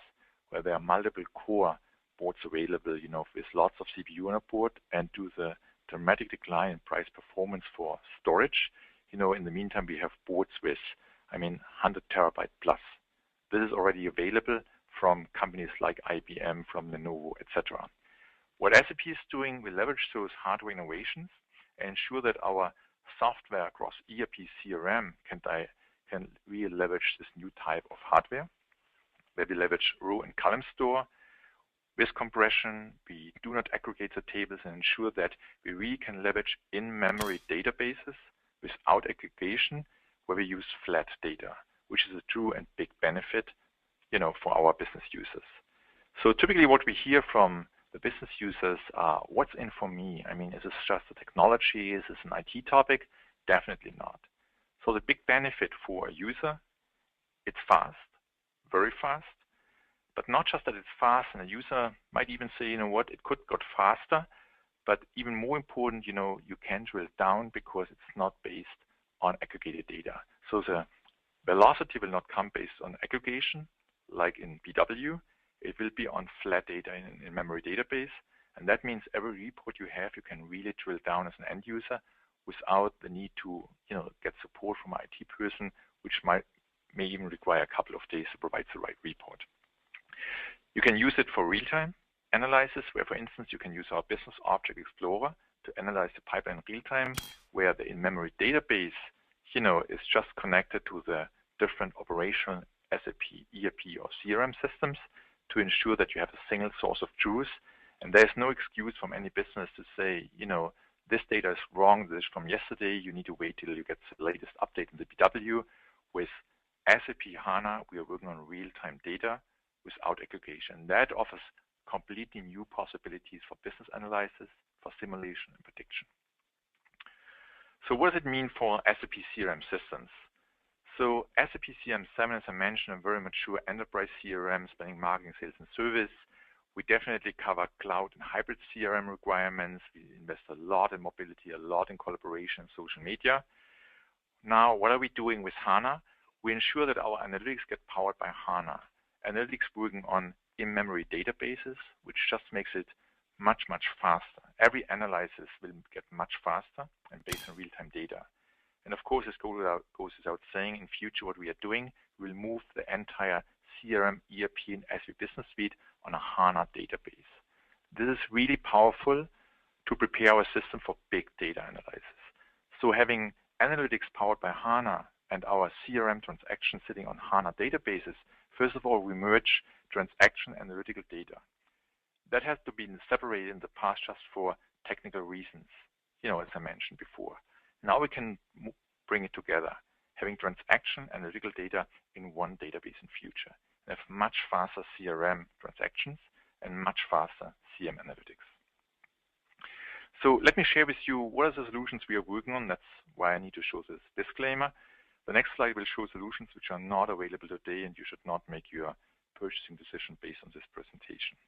where there are multiple core boards available, with lots of CPU on a board, and do the dramatic decline in price performance for storage. In the meantime, we have boards with, 100 terabyte plus. This is already available from companies like IBM, from Lenovo, etc. What SAP is doing, we leverage those hardware innovations and ensure that our software across ERP CRM can really leverage this new type of hardware, where we leverage row and column store with compression. We do not aggregate the tables and ensure that we really can leverage in-memory databases without aggregation, where we use flat data, which is a true and big benefit, for our business users. So typically what we hear from the business users are, what's in for me? I mean, is this just a technology? Is this an IT topic? Definitely not. So the big benefit for a user, it's fast, very fast, but not just that it's fast, and a user might even say, it could got faster, but even more important, you can drill down because it's not based on aggregated data. So the velocity will not come based on aggregation, like in BW. It will be on flat data in memory database, and that means every report you have, you can really drill down as an end user without the need to, get support from an IT person, which may even require a couple of days to provide the right report. You can use it for real-time analysis, where, for instance, you can use our Business Object Explorer to analyze the pipeline in real time, where the in-memory database, is just connected to the different operational SAP, ERP, or CRM systems to ensure that you have a single source of truth. And there's no excuse from any business to say, this data is wrong, this is from yesterday, you need to wait till you get the latest update in the BW. With SAP HANA, we are working on real-time data without aggregation. That offers completely new possibilities for business analysis, for simulation and prediction. So what does it mean for SAP CRM systems? So SAP CRM 7, as I mentioned, a very mature enterprise CRM spanning marketing, sales, and service. We definitely cover cloud and hybrid CRM requirements. We invest a lot in mobility, a lot in collaboration, social media. Now, what are we doing with HANA? We ensure that our analytics get powered by HANA. Analytics working on in-memory databases, which just makes it much, much faster. Every analysis will get much faster and based on real-time data. And of course, this goes without saying, in future what we are doing, we'll move the entire CRM, ERP, and SAP Business Suite on a HANA database. This is really powerful to prepare our system for big data analysis. So having analytics powered by HANA and our CRM transactions sitting on HANA databases, first of all, we merge transaction analytical data. That has to be separated in the past just for technical reasons, as I mentioned before. Now we can bring it together, having transaction analytical data in one database in future. And have much faster CRM transactions and much faster CRM analytics. So let me share with you what are the solutions we are working on. That's why I need to show this disclaimer. The next slide will show solutions which are not available today, and you should not make your purchasing decision based on this presentation.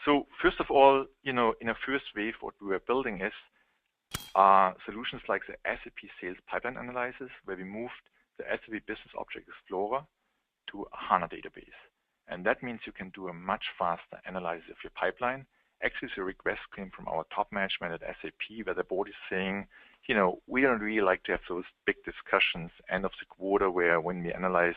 So first of all, in a first wave, what we are building is solutions like the SAP Sales Pipeline Analysis, where we moved the SAP Business Object Explorer to a HANA database. And that means you can do a much faster analysis of your pipeline. Actually, the request came from our top management at SAP, where the board is saying, we don't really like to have those big discussions end of the quarter where when we analyze,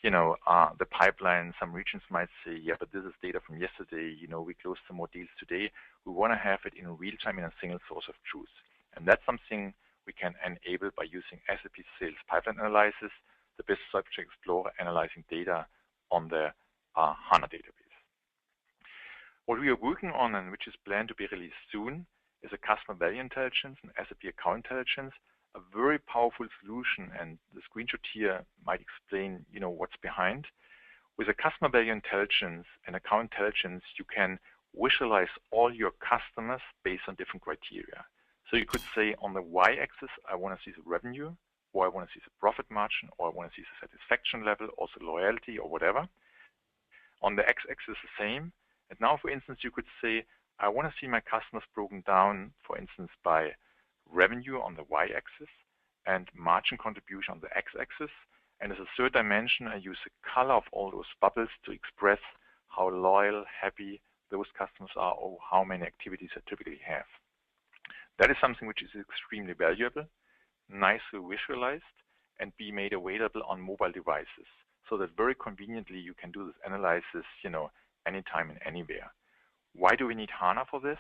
the pipeline, some regions might say, yeah, but this is data from yesterday, we closed some more deals today. We want to have it in real time in a single source of truth. And that's something we can enable by using SAP Sales Pipeline Analysis, the Business Object Explorer analyzing data on the HANA database. What we are working on, and which is planned to be released soon, is a Customer Value Intelligence and SAP Account Intelligence, a very powerful solution, and the screenshot here might explain, what's behind. With a Customer Value Intelligence and Account Intelligence, you can visualize all your customers based on different criteria. So you could say on the y-axis, I want to see the revenue, or I want to see the profit margin, or I want to see the satisfaction level, also loyalty, or whatever. On the x-axis, the same. And now, for instance, you could say, I want to see my customers broken down, for instance, by revenue on the y-axis and margin contribution on the x-axis. And as a third dimension, I use the color of all those bubbles to express how loyal, happy those customers are, or how many activities they typically have. That is something which is extremely valuable, nicely visualized, and be made available on mobile devices, so that very conveniently you can do this analysis, anytime and anywhere. Why do we need HANA for this?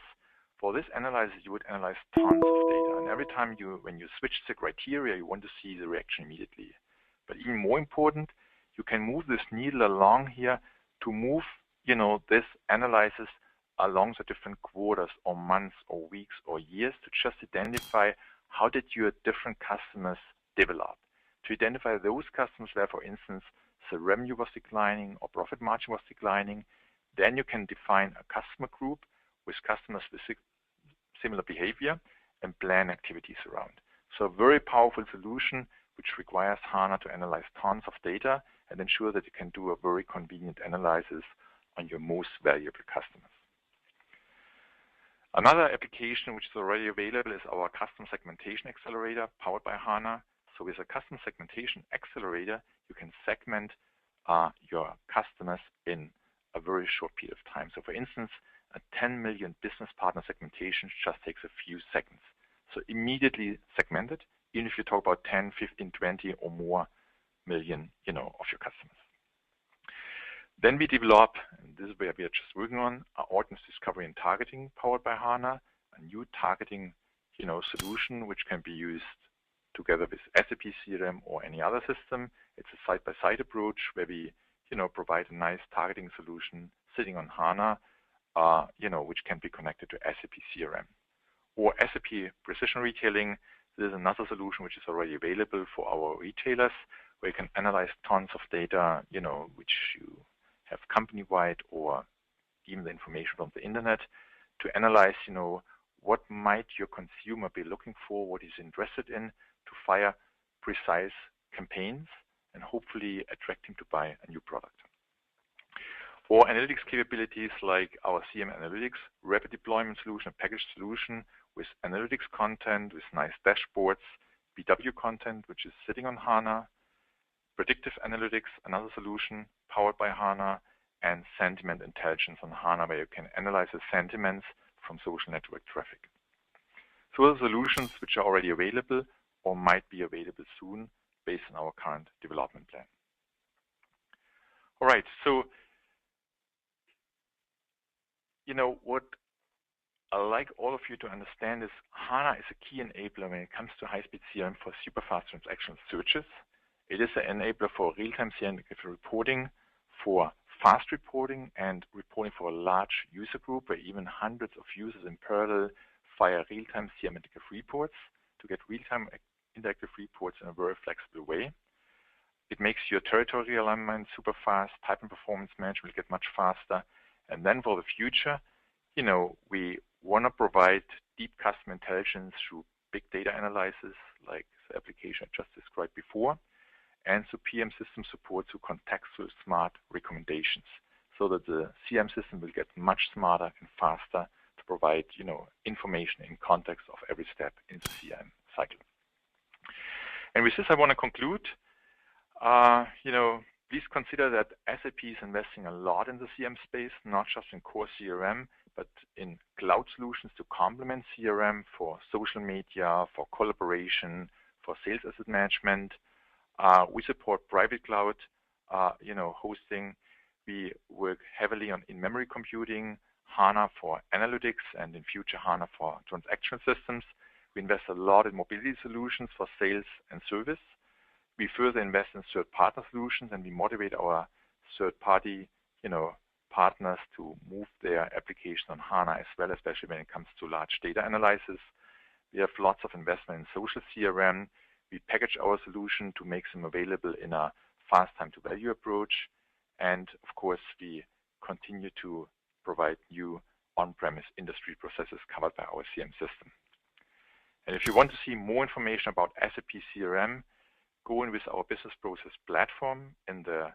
For this analysis, you would analyze tons of data, and every time when you switch the criteria, you want to see the reaction immediately. But even more important, you can move this needle along here to move, this analysis along the different quarters or months or weeks or years to just identify how did your different customers develop. To identify those customers where, for instance, the revenue was declining or profit margin was declining, then you can define a customer group with customers with similar behavior and plan activities around. So a very powerful solution which requires HANA to analyze tons of data and ensure that you can do a very convenient analysis on your most valuable customers. Another application which is already available is our custom segmentation accelerator powered by HANA. So with a custom segmentation accelerator, you can segment your customers in a very short period of time. So for instance, a 10 million business partner segmentation just takes a few seconds. So immediately segmented, even if you talk about 10, 15, 20 or more million, of your customers. Then we develop, and this is where we are just working on, audience discovery and targeting powered by HANA, a new targeting, solution which can be used together with SAP CRM or any other system. It's a side-by-side approach where we, provide a nice targeting solution sitting on HANA, which can be connected to SAP CRM. Or SAP Precision Retailing, this is another solution which is already available for our retailers, where you can analyze tons of data, which you have company-wide or even the information from the internet to analyze, what might your consumer be looking for, what he's interested in, to fire precise campaigns and hopefully attract him to buy a new product. Or analytics capabilities like our CRM Analytics, rapid deployment solution, a packaged solution with analytics content, with nice dashboards, BW content, which is sitting on HANA, predictive analytics, another solution powered by HANA, and sentiment intelligence on HANA, where you can analyze the sentiments from social network traffic. So those are solutions which are already available or might be available soon based on our current development plan. All right, so what I like all of you to understand is HANA is a key enabler when it comes to high-speed CRM for super fast transactional searches. It is an enabler for real-time CRM reporting, for fast reporting, and reporting for a large user group where even hundreds of users in parallel fire real-time CRM reports to get real-time interactive reports in a very flexible way. It makes your territory alignment super fast, type and performance management will get much faster. And then for the future, we want to provide deep customer intelligence through big data analysis, like the application I just described before, and so PM system support through contextual smart recommendations, so that the CRM system will get much smarter and faster to provide, information in context of every step in the CRM cycle. And with this, I want to conclude. Please consider that SAP is investing a lot in the CRM space, not just in core CRM, but in cloud solutions to complement CRM for social media, for collaboration, for sales asset management. We support private cloud, hosting. We work heavily on in-memory computing, HANA for analytics, and in future HANA for transactional systems. We invest a lot in mobility solutions for sales and service. We further invest in third partner solutions, and we motivate our third-party, partners to move their application on HANA as well, especially when it comes to large data analysis. We have lots of investment in social CRM. We package our solution to make them available in a fast time to value approach. And of course, we continue to provide new on-premise industry processes covered by our CRM system. And if you want to see more information about SAP CRM, go in with our business process platform in the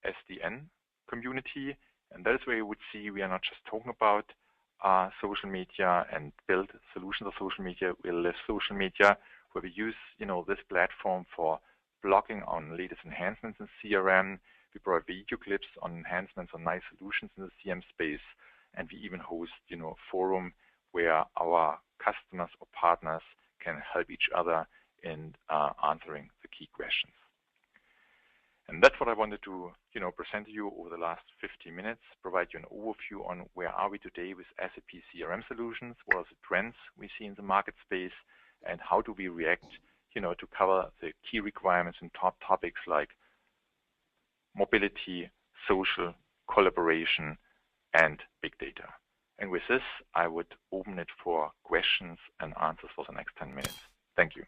SDN community. And that is where you would see we are not just talking about social media and build solutions of social media. We live social media, where we use this platform for blogging on latest enhancements in CRM. We provide video clips on enhancements on nice solutions in the CRM space, and we even host a forum where our customers or partners can help each other in answering the key questions. And that's what I wanted to, present to you over the last 50 minutes, provide you an overview on where are we today with SAP CRM solutions, what are the trends we see in the market space, and how do we react, to cover the key requirements and top topics like mobility, social, collaboration, and big data. And with this, I would open it for questions and answers for the next 10 minutes. Thank you.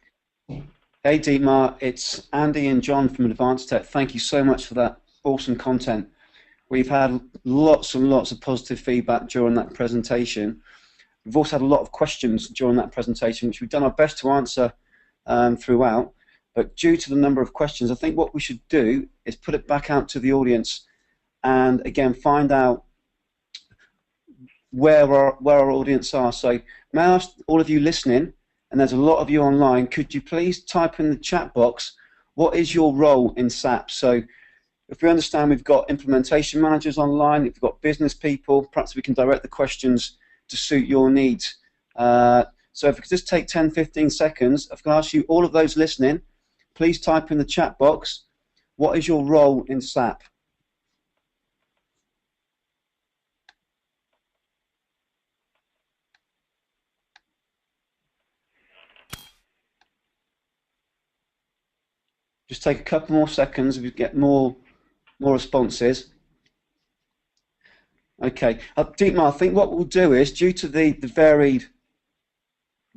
Hey Dietmar, it's Andy and John from Advanced Tech. Thank you so much for that awesome content. We've had lots and lots of positive feedback during that presentation. We've also had a lot of questions during that presentation, which we've done our best to answer throughout. But due to the number of questions, I think what we should do is put it back out to the audience and again find out where our audience are. So may I ask all of you listening, and there's a lot of you online, could you please type in the chat box, what is your role in SAP? So if we understand we've got implementation managers online, if we've got business people, perhaps we can direct the questions to suit your needs. So if we could just take 10, 15 seconds, I've got to ask you, all of those listening, please type in the chat box, what is your role in SAP? Just take a couple more seconds if we get more responses. Okay, Dietmar, I think what we'll do is, due to the varied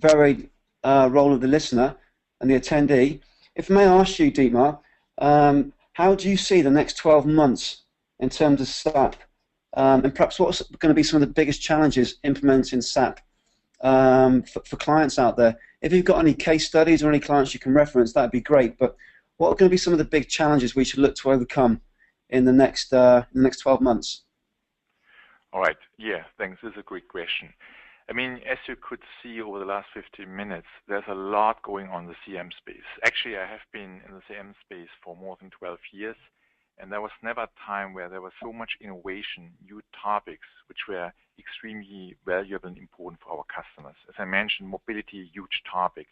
role of the listener and the attendee, if I may ask you, Dietmar, how do you see the next 12 months in terms of SAP? And perhaps what's going to be some of the biggest challenges implementing SAP for clients out there? If you've got any case studies or any clients you can reference, that'd be great. But what are going to be some of the big challenges we should look to overcome in the next 12 months? All right. Yeah, thanks. This is a great question. I mean, as you could see over the last 15 minutes, there's a lot going on in the CRM space. Actually, I have been in the CRM space for more than 12 years, and there was never a time where there was so much innovation, new topics, which were extremely valuable and important for our customers. As I mentioned, mobility, huge topic.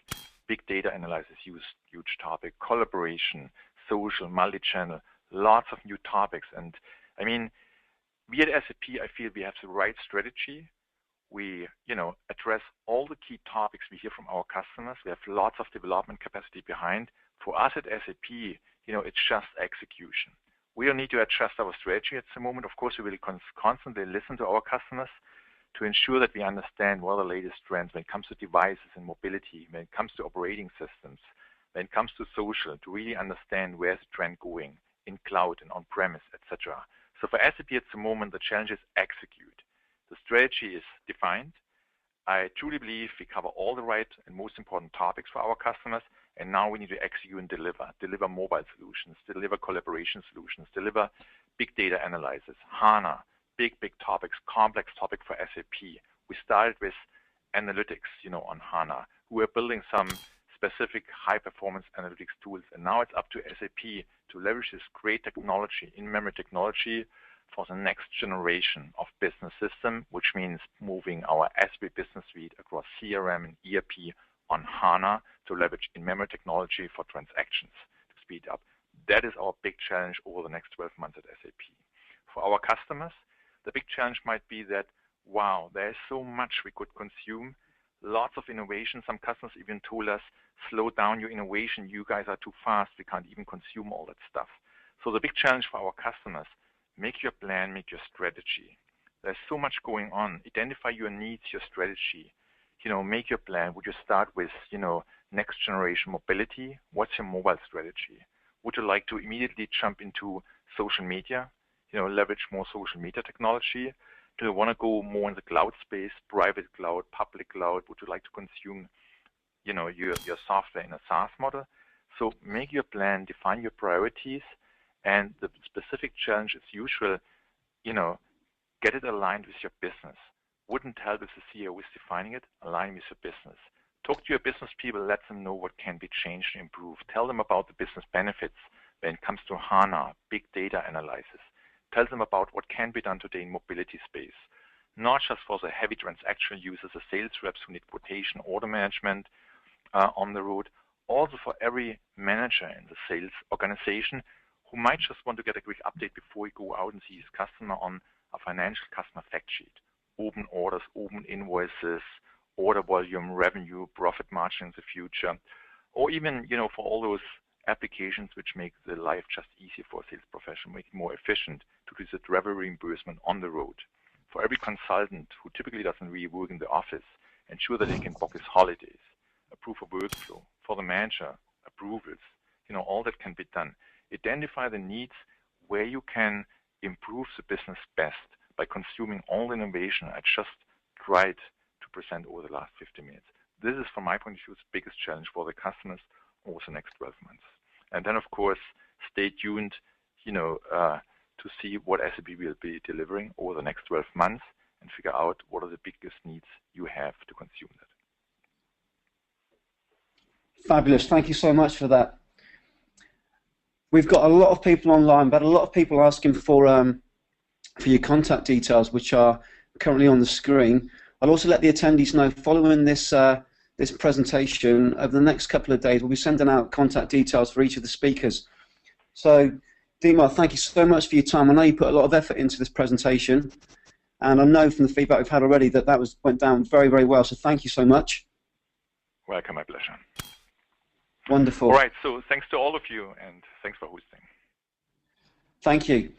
Big data analysis, huge topic. Collaboration, social, multi-channel, lots of new topics. And I mean, we at SAP, I feel we have the right strategy. We, address all the key topics we hear from our customers. We have lots of development capacity behind. For us at SAP, it's just execution. We don't need to adjust our strategy at the moment. Of course, we will constantly listen to our customers to ensure that we understand what are the latest trends when it comes to devices and mobility, when it comes to operating systems, when it comes to social, to really understand where's the trend going in cloud and on-premise, etc. So for SAP at the moment, the challenge is execute. The strategy is defined. I truly believe we cover all the right and most important topics for our customers, and now we need to execute and deliver mobile solutions, deliver collaboration solutions, deliver big data analysis, HANA, big topics, complex topic for SAP. We started with analytics, on HANA. We are building some specific high-performance analytics tools, and now it's up to SAP to leverage this great technology, in-memory technology, for the next generation of business system, which means moving our SAP Business Suite across CRM and ERP on HANA to leverage in-memory technology for transactions to speed up. That is our big challenge over the next 12 months at SAP. For our customers, the big challenge might be that, wow, there is so much we could consume, lots of innovation. Some customers even told us, slow down your innovation, you guys are too fast, we can't even consume all that stuff. So the big challenge for our customers, make your plan, make your strategy. There's so much going on. Identify your needs, your strategy. Make your plan. Would you start with, next generation mobility? What's your mobile strategy? Would you like to immediately jump into social media? Leverage more social media technology? Do you want to go more in the cloud space, private cloud, public cloud? Would you like to consume, your software in a SaaS model? So make your plan, define your priorities, and the specific challenge as usual, get it aligned with your business. Wouldn't help if the CEO is defining it, align with your business. Talk to your business people, let them know what can be changed and improved. Tell them about the business benefits when it comes to HANA, big data analysis. Tell them about what can be done today in mobility space. Not just for the heavy transactional users, the sales reps who need quotation, order management on the road, also for every manager in the sales organization who might just want to get a quick update before he go out and see his customer on a financial customer fact sheet. Open orders, open invoices, order volume, revenue, profit margin in the future, or even, for all those applications which make the life just easier for a sales professional, make it more efficient to do the travel reimbursement on the road. For every consultant who typically doesn't really work in the office, ensure that he can book his holidays, approve a workflow. For the manager, approvals, all that can be done. Identify the needs where you can improve the business best by consuming all the innovation I just tried to present over the last 50 minutes. This is, from my point of view, the biggest challenge for the customers over the next 12 months. And then, of course, stay tuned, to see what SAP will be delivering over the next 12 months and figure out what are the biggest needs you have to consume that. Fabulous. Thank you so much for that. We've got a lot of people online, but a lot of people asking for your contact details, which are currently on the screen. I'll also let the attendees know following this this presentation, over the next couple of days, we'll be sending out contact details for each of the speakers. So, Dietmar, thank you so much for your time. I know you put a lot of effort into this presentation, and I know from the feedback we've had already that went down very, very well. So thank you so much. Welcome, my pleasure. Wonderful. All right, so thanks to all of you, and thanks for hosting. Thank you.